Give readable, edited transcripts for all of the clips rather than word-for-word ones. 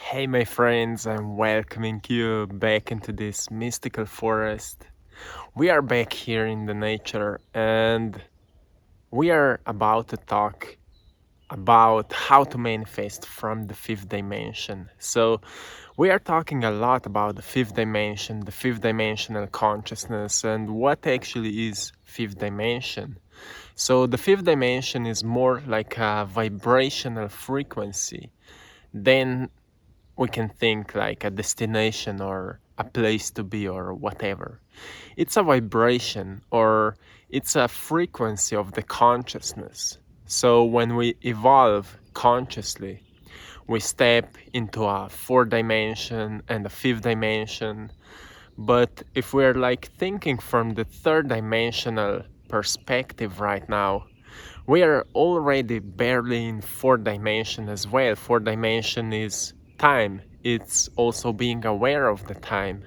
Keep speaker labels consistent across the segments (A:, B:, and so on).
A: Hey, my friends, I'm welcoming you back into this mystical forest. We are back here in the nature and we are about to talk about how to manifest from the fifth dimension. So, we are talking a lot about the fifth dimension, the fifth dimensional consciousness, and what actually is fifth dimension. So, the fifth dimension is more like a vibrational frequency than we can think like a destination or a place to be or whatever. It's a vibration or it's a frequency of the consciousness. So when we evolve consciously, we step into a fourth dimension and a fifth dimension. But if we're like thinking from the third dimensional perspective right now, we are already barely in fourth dimension as well. Fourth dimension is time. It's also being aware of the time.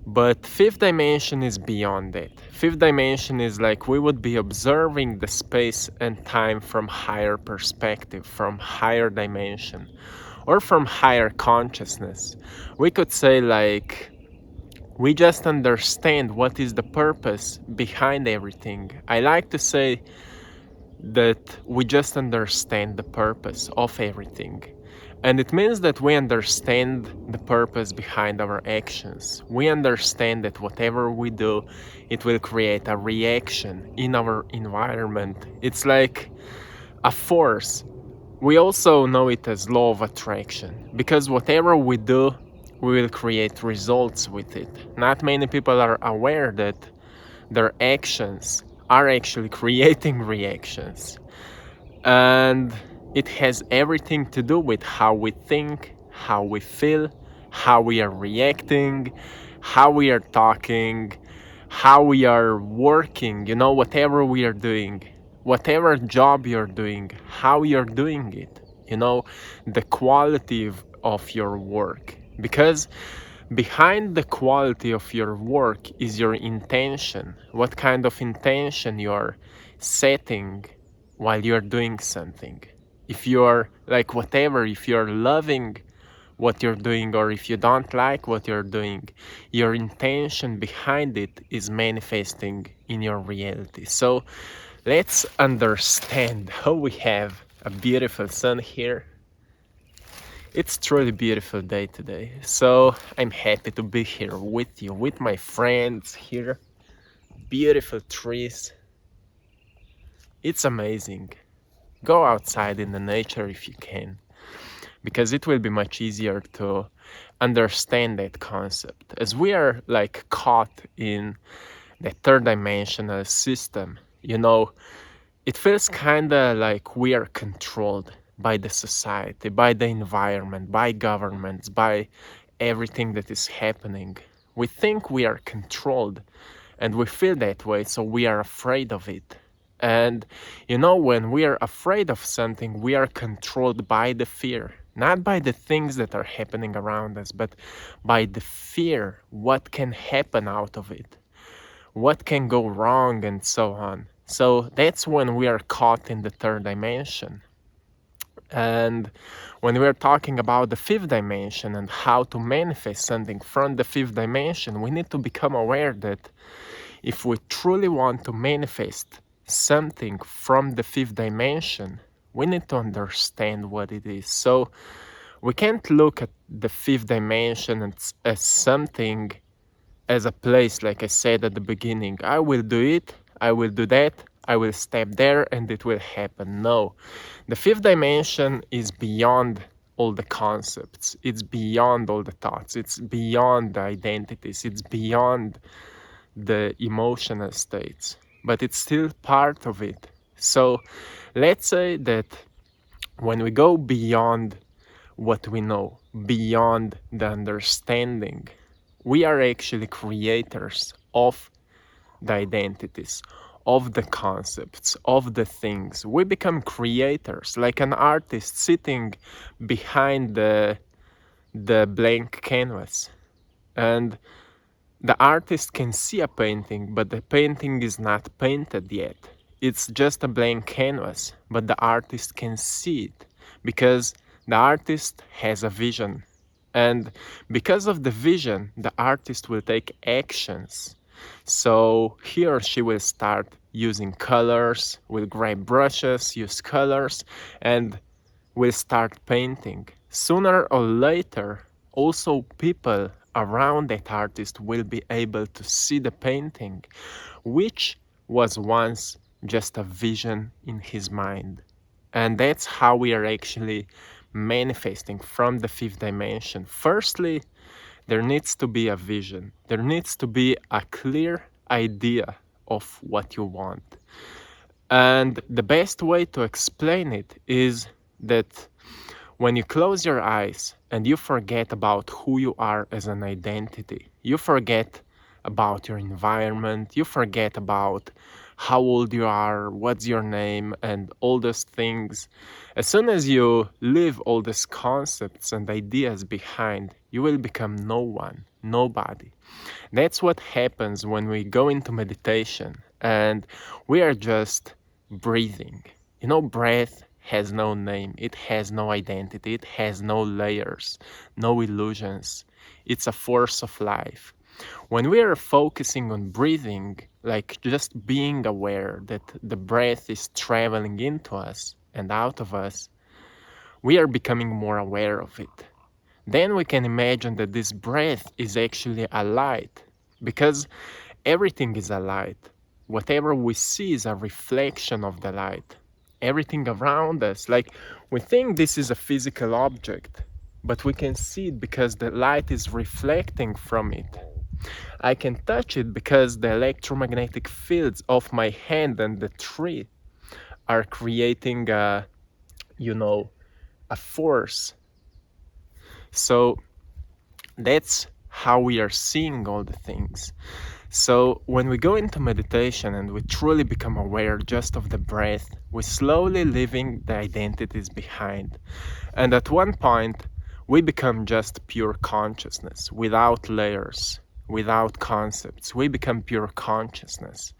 A: But fifth dimension is beyond that. Fifth dimension is like we would be observing the space and time from higher perspective, from higher dimension, or from higher consciousness. We could say like we just understand what is the purpose behind everything. I like to say that we just understand the purpose of everything. And it means that we understand the purpose behind our actions. We understand that whatever we do, it will create a reaction in our environment. It's like a force. We also know it as law of attraction because whatever we do, we will create results with it. Not many people are aware that their actions are actually creating reactions. And it has everything to do with how we think, how we feel, how we are reacting, how we are talking, how we are working, whatever we are doing, whatever job you're doing, how you're doing it, the quality of your work. Because behind the quality of your work is your intention, what kind of intention you're setting while you're doing something. If you're like whatever, if you're loving what you're doing or if you don't like what you're doing, your intention behind it is manifesting in your reality. So let's understand how we have a beautiful sun here. It's truly beautiful day today. So I'm happy to be here with you, with my friends here. Beautiful trees. It's amazing. Go outside in the nature if you can, because it will be much easier to understand that concept. As we are like caught in the third dimensional system, it feels kind of like we are controlled by the society, by the environment, by governments, by everything that is happening. We think we are controlled and we feel that way, so we are afraid of it. And when we are afraid of something, we are controlled by the fear, not by the things that are happening around us, but by the fear, what can happen out of it, what can go wrong, and so on. So that's when we are caught in the third dimension. And when we're talking about the fifth dimension and how to manifest something from the fifth dimension, we need to become aware that if we truly want to manifest something from the fifth dimension, we need to understand what it is. So we can't look at the fifth dimension as something, as a place, like I said at the beginning. I will do it, I will do that, I will step there and it will happen. No, the fifth dimension is beyond all the concepts, it's beyond all the thoughts, it's beyond the identities, it's beyond the emotional states, but it's still part of it. So let's say that when we go beyond what we know, beyond the understanding, we are actually creators of the identities, of the concepts, of the things. We become creators, like an artist sitting behind the blank canvas. And the artist can see a painting, but the painting is not painted yet. It's just a blank canvas, but the artist can see it because The artist has a vision, and because of the vision, the artist will take actions. So he or she will start using colors, will grab brushes, use colors, and will start painting. Sooner or later, also people around that artist will be able to see the painting, which was once just a vision in his mind. And that's how we are actually manifesting from the fifth dimension. Firstly, there needs to be a vision. There needs to be a clear idea of what you want. And the best way to explain it is that when you close your eyes and you forget about who you are as an identity, you forget about your environment, you forget about how old you are, what's your name, and all those things. As soon as you leave all these concepts and ideas behind, you will become no one, nobody. That's what happens when we go into meditation and we are just breathing. You know, breath has no name, it has no identity, it has no layers, no illusions. It's a force of life. When we are focusing on breathing, like just being aware that the breath is traveling into us and out of us, we are becoming more aware of it. Then we can imagine that this breath is actually a light, because everything is a light. Whatever we see is a reflection of the light. Everything around us, like we think this is a physical object, but we can see it because the light is reflecting from it. I can touch it because the electromagnetic fields of my hand and the tree are creating a force. So that's how we are seeing all the things. So when we go into meditation and we truly become aware just of the breath, we're slowly leaving the identities behind. And at one point, we become just pure consciousness, without layers, without concepts. We become pure consciousness.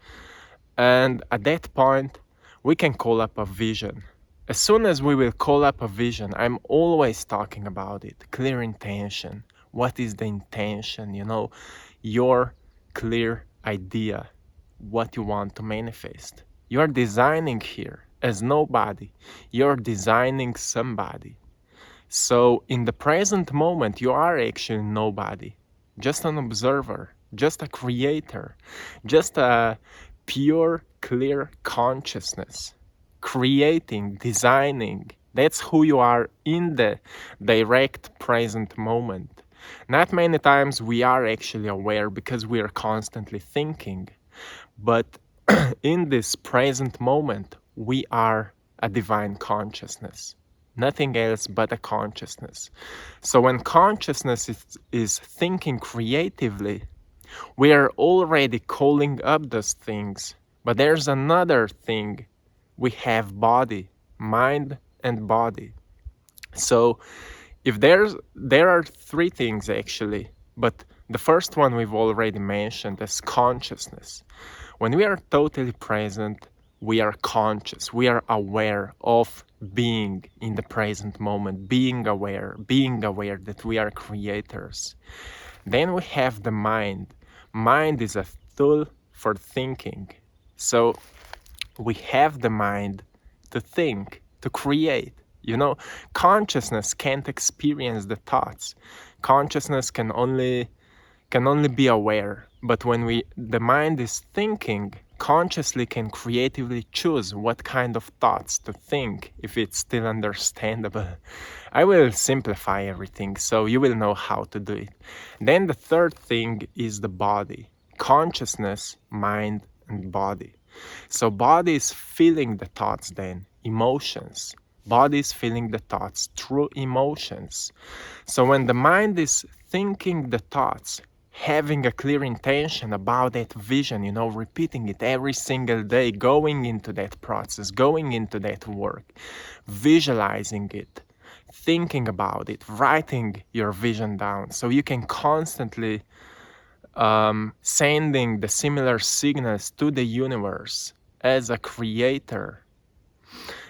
A: And at that point, we can call up a vision. As soon as we will call up a vision, I'm always talking about it. Clear intention. What is the intention? Your clear idea, what you want to manifest. You're designing here as nobody. You're designing somebody. So in the present moment, you are actually nobody. Just an observer, just a creator, just a pure, clear consciousness. Creating, designing. That's who you are in the direct present moment. Not many times we are actually aware because we are constantly thinking. But in this present moment, we are a divine consciousness. Nothing else but a consciousness. So when consciousness is thinking creatively, we are already calling up those things. But there's another thing. We have body, mind, and body. So if there are three things actually, but the first one we've already mentioned is consciousness. When we are totally present, we are conscious, we are aware of being in the present moment, being aware that we are creators. Then we have the mind. Mind is a tool for thinking. So we have the mind to think, to create. Consciousness can't experience the thoughts. Consciousness can only be aware. But when the mind is thinking, consciously can creatively choose what kind of thoughts to think, if it's still understandable. I will simplify everything so you will know how to do it. Then the third thing is the body. Consciousness, mind, and body. So body is feeling the thoughts then, emotions. Body is feeling the thoughts through emotions. So when the mind is thinking the thoughts, having a clear intention about that vision, repeating it every single day, going into that process, going into that work, visualizing it, thinking about it, writing your vision down so you can constantly sending the similar signals to the universe as a creator.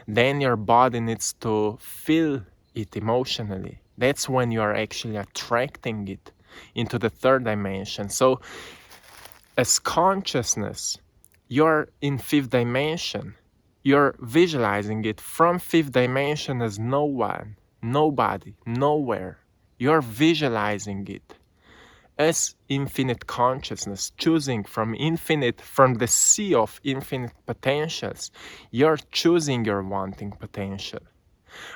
A: Then your body needs to feel it emotionally. That's when you are actually attracting it into the third dimension. So as consciousness, you're in fifth dimension. You're visualizing it from fifth dimension as no one, nobody, nowhere. You're visualizing it as infinite consciousness, choosing from the sea of infinite potentials. You're choosing your wanting potential.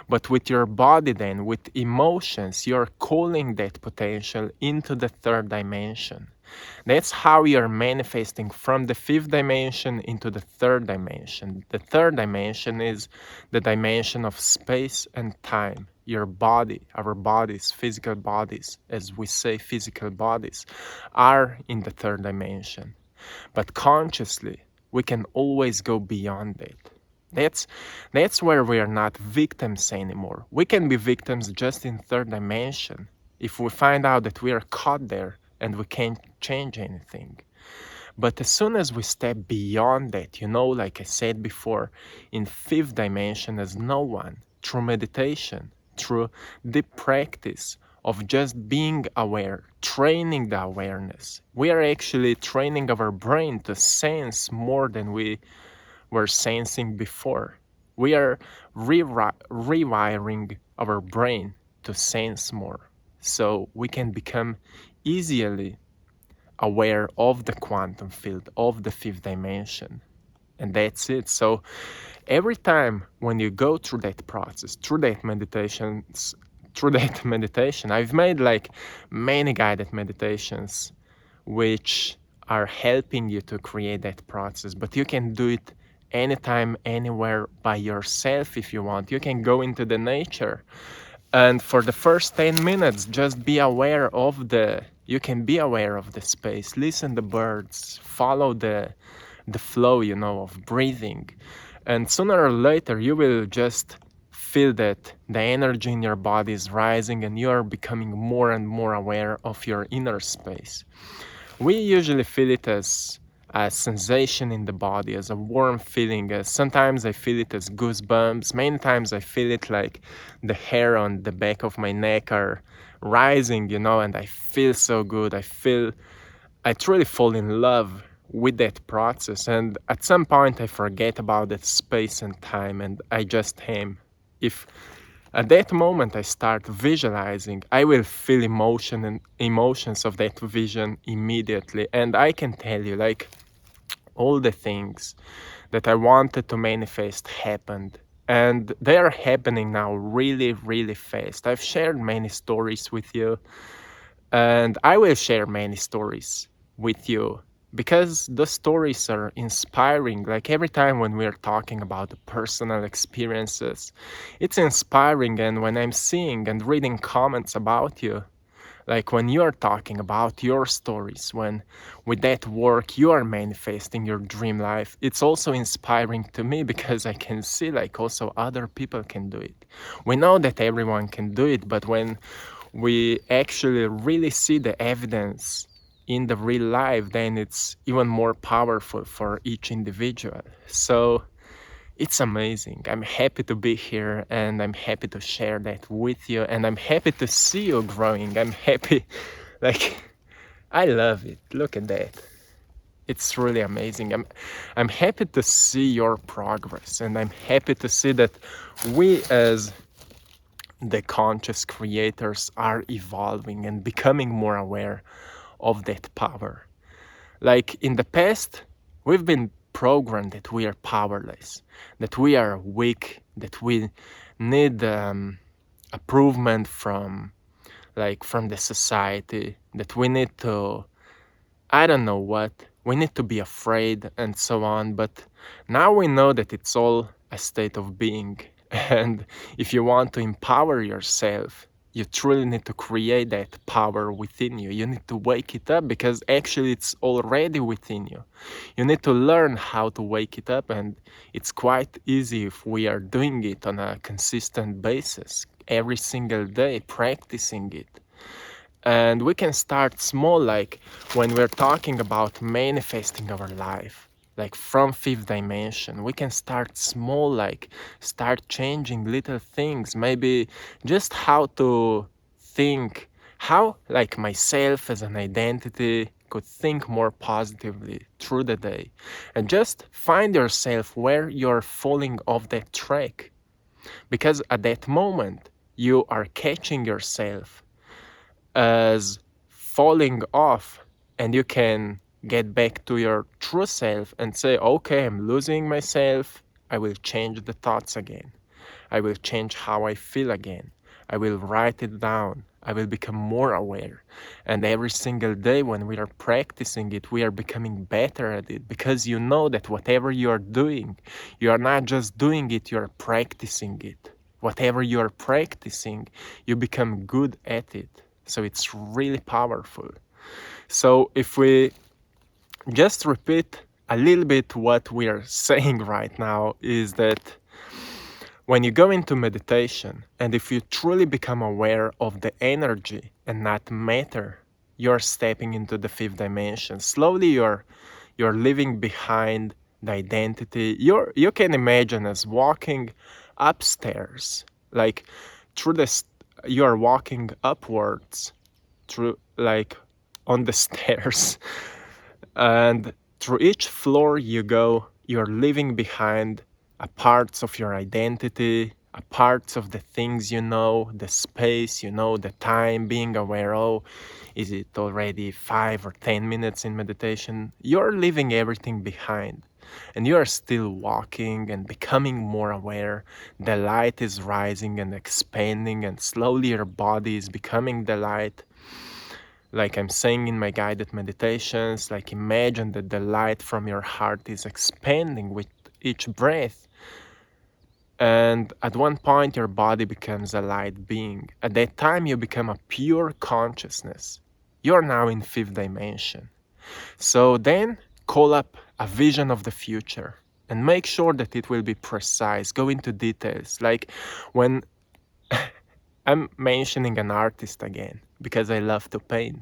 A: But with your body then, with emotions, you're calling that potential into the third dimension. That's how you're manifesting from the fifth dimension into the third dimension. The third dimension is the dimension of space and time. Your body, our bodies, physical bodies, as we say, physical bodies, are in the third dimension. But consciously, we can always go beyond it. That's where we are not victims anymore. We can be victims just in third dimension if we find out that we are caught there and we can't change anything. But as soon as we step beyond that, like I said before, in fifth dimension as no one, through meditation, through deep practice of just being aware, training the awareness, we are actually training our brain to sense more than we were sensing before. We are rewiring our brain to sense more, so we can become easily aware of the quantum field, of the fifth dimension. And that's it. So every time when you go through that process, through that meditation, I've made like many guided meditations which are helping you to create that process, but you can do it anytime, anywhere by yourself if you want. You can go into the nature, and for the first 10 minutes just be aware of you can be aware of the space, listen the birds, follow the flow, of breathing, and sooner or later you will just feel that the energy in your body is rising and you are becoming more and more aware of your inner space. We usually feel it as a sensation in the body, as a warm feeling. Sometimes I feel it as goosebumps. Many times I feel it like the hair on the back of my neck are rising, and I feel so good. I truly fall in love with that process. And at some point I forget about that space and time and I just am. If at that moment I start visualizing, I will feel emotions of that vision immediately. And I can tell you, like, all the things that I wanted to manifest happened. And they are happening now really, really fast. I've shared many stories with you, and I will share many stories with you because the stories are inspiring. Like every time when we are talking about the personal experiences, it's inspiring. And when I'm seeing and reading comments about you, like when you're talking about your stories, when with that work you are manifesting your dream life, it's also inspiring to me because I can see like also other people can do it. We know that everyone can do it, but when we actually really see the evidence in the real life, then it's even more powerful for each individual. So it's amazing. I'm happy to be here and I'm happy to share that with you, and I'm happy to see you growing. I'm happy, like, I love it. Look at that. It's really amazing. I'm happy to see your progress, and I'm happy to see that we as the conscious creators are evolving and becoming more aware of that power. Like in the past, we've been programmed that we are powerless, that we are weak, that we need approval from the society, that we need to, I don't know what, we need to be afraid and so on. But now we know that it's all a state of being. And if you want to empower yourself, you truly need to create that power within you. You need to wake it up because actually it's already within you. You need to learn how to wake it up, and it's quite easy if we are doing it on a consistent basis, every single day, practicing it. And we can start small, like when we're talking about manifesting our life. like from fifth dimension. We can start small, like start changing little things, maybe just how to think, how like myself as an identity could think more positively through the day, and just find yourself where you're falling off that track, because at that moment you are catching yourself as falling off, and you can get back to your true self and say, okay, I'm losing myself. I will change the thoughts again. I will change how I feel again. I will write it down. I will become more aware. And every single day when we are practicing it, we are becoming better at it, because you know that whatever you are doing, you are not just doing it, you are practicing it. Whatever you are practicing, you become good at it. So it's really powerful. So if we just repeat a little bit what we are saying right now, is that when you go into meditation, and if you truly become aware of the energy and not matter, you're stepping into the fifth dimension. Slowly you're leaving behind the identity. You can imagine as walking upstairs, like through you are walking upwards through, like on the stairs, and through each floor you go, you're leaving behind a parts of your identity, a parts of the things you know, the space, you know, the time, being aware, oh, is it already 5 or 10 minutes in meditation? You're leaving everything behind, and you are still walking and becoming more aware. The light is rising and expanding, and slowly your body is becoming the light. Like I'm saying in my guided meditations, like imagine that the light from your heart is expanding with each breath. And at one point your body becomes a light being. At that time you become a pure consciousness. You're now in fifth dimension. So then call up a vision of the future and make sure that it will be precise. Go into details. Like when I'm mentioning an artist again, because I love to paint.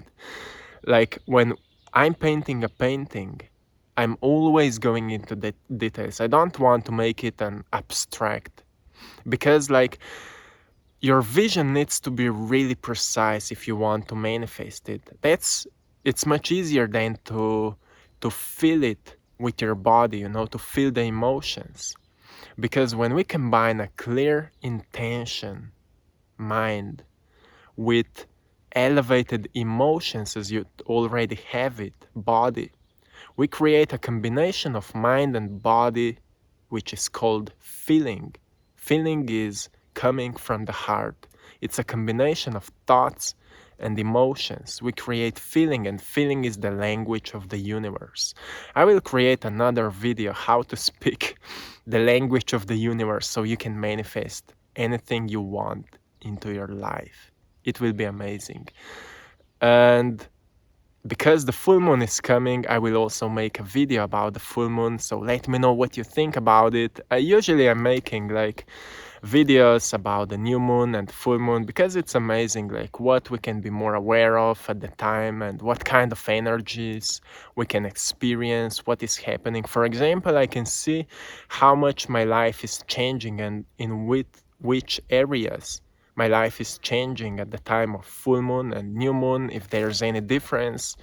A: Like when I'm painting a painting, I'm always going into the details. I don't want to make it an abstract, because like your vision needs to be really precise if you want to manifest it. It's much easier than to feel it with your body, you know, to feel the emotions. Because when we combine a clear intention mind with elevated emotions, as you already have it, body, we create a combination of mind and body, which is called feeling. Feeling is coming from the heart. It's a combination of thoughts and emotions. We create feeling, and feeling is the language of the universe. I will create another video how to speak the language of the universe, so you can manifest anything you want into your life. It will be amazing. And because the full moon is coming, I will also make a video about the full moon, so let me know what you think about it. Usually I'm making like videos about the new moon and full moon, because it's amazing like what we can be more aware of at the time, and what kind of energies we can experience, what is happening. For example, I can see how much my life is changing, and in which areas my life is changing at the time of full moon and new moon, if there's any difference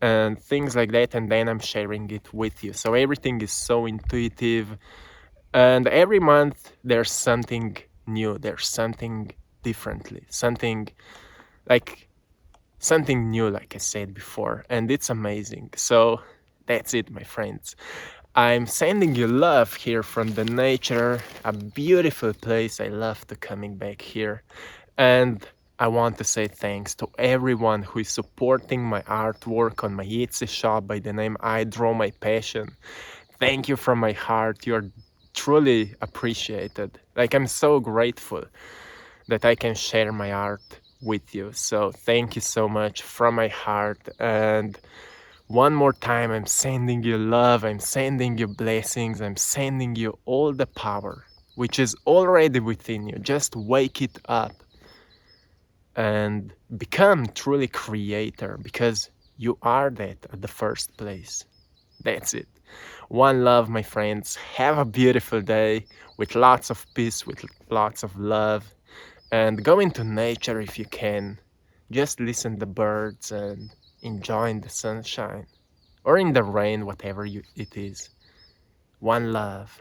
A: and things like that, and then I'm sharing it with you. So everything is so intuitive, and every month there's something new, there's something differently, something new, like I said before, and it's amazing. So that's it, my friends. I'm sending you love here from the nature, a beautiful place. I love to coming back here. And I want to say thanks to everyone who is supporting my artwork on my Etsy shop by the name I Draw My Passion. Thank you from my heart. You're truly appreciated. Like, I'm so grateful that I can share my art with you. So thank you so much from my heart. And one more time, I'm sending you love, I'm sending you blessings, I'm sending you all the power which is already within you. Just wake it up and become truly creator, because you are that at the first place. That's it. One love, my friends. Have a beautiful day with lots of peace, with lots of love. And go into nature if you can. Just listen to the birds and enjoy the sunshine. Or in the rain, whatever it is. One love.